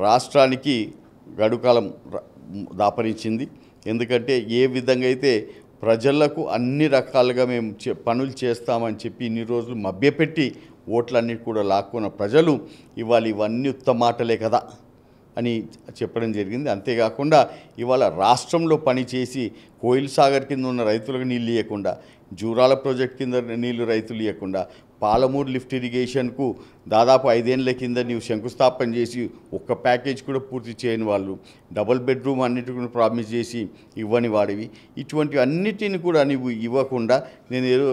రాష్ట్రానికి గడుకాలం దాపరించింది. ఎందుకంటే ఏ విధంగా అయితే ప్రజలకు అన్ని రకాలుగా మేము పనులు చేస్తామని చెప్పి ఇన్ని రోజులు మభ్యపెట్టి ఓట్లన్నీ కూడా లాక్కున్న ప్రజలు ఇవాళ ఇవన్నీ ఉత్తమ మాటలే కదా అని చెప్పడం జరిగింది. అంతేకాకుండా ఇవాళ రాష్ట్రంలో పనిచేసి కోయిల్ సాగర్ కింద ఉన్న రైతులకు నీళ్ళు ఇవ్వకుండా, జూరాల ప్రాజెక్ట్ కింద నీళ్లు రైతులు ఇవ్వకుండా, పాలమూరు లిఫ్ట్ ఇరిగేషన్కు దాదాపు 5 ఏళ్ల కింద నీవు శంకుస్థాపన చేసి ఒక్క ప్యాకేజ్ కూడా పూర్తి చేయని వాళ్ళు, డబుల్ బెడ్రూమ్ అన్నిటిని ప్రామిస్ చేసి ఇవ్వని వాడివి, ఇటువంటి అన్నిటిని కూడా నీవు ఇవ్వకుండా నేను ఏదో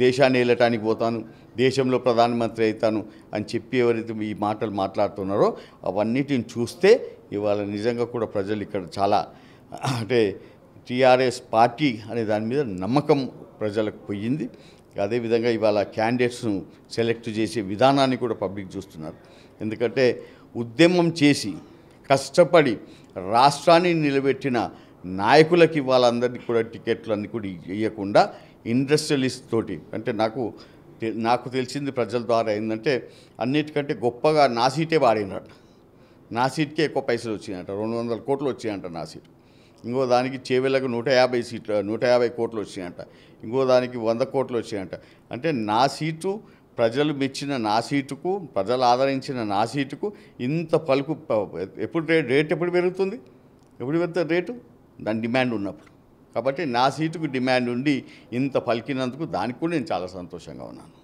దేశాన్ని ఏలటానికి పోతాను, దేశంలో ప్రధానమంత్రి అవుతాను అని చెప్పి ఎవరైతే ఈ మాటలు మాట్లాడుతున్నారో అవన్నిటిని చూస్తే ఇవాళ నిజంగా కూడా ప్రజలు ఇక్కడ చాలా అంటే టీఆర్ఎస్ పార్టీ అనే దాని మీద నమ్మకం ప్రజలకు పోయింది. అదేవిధంగా ఇవాళ క్యాండిడేట్స్ను సెలెక్ట్ చేసే విధానాన్ని కూడా పబ్లిక్ చూస్తున్నారు. ఎందుకంటే ఉద్యమం చేసి కష్టపడి రాష్ట్రాన్ని నిలబెట్టిన నాయకులకి వాళ్ళందరికీ కూడా టికెట్లు అన్నీ కూడా ఇవ్వకుండా ఇండస్ట్రియలిస్ట్ తోటి, అంటే నాకు తెలిసింది ప్రజల ద్వారా ఏంటంటే అన్నిటికంటే గొప్పగా నా సీటే వాడినట, నా సీట్కే ఎక్కువ పైసలు వచ్చినాయంట, 200 కోట్లు వచ్చాయంట నా సీటు. ఇంకో దానికి చేవెళ్ళకు 150 కోట్లు వచ్చాయంట, ఇంకో దానికి 100 కోట్లు వచ్చాయంట. అంటే నా సీటు ప్రజలు మెచ్చిన నా సీటుకు, ప్రజలు ఆదరించిన నా సీటుకు ఇంత పలుకు ఎప్పుడు రేట్ ఎప్పుడు పెరుగుతుంది? ఎప్పుడు పెరుగుతుంది రేటు? దాని డిమాండ్ ఉన్నప్పుడు. కాబట్టి నా సీటుకు డిమాండ్ ఉండి ఇంత పలికినందుకు దానికి కూడా నేను చాలా సంతోషంగా ఉన్నాను.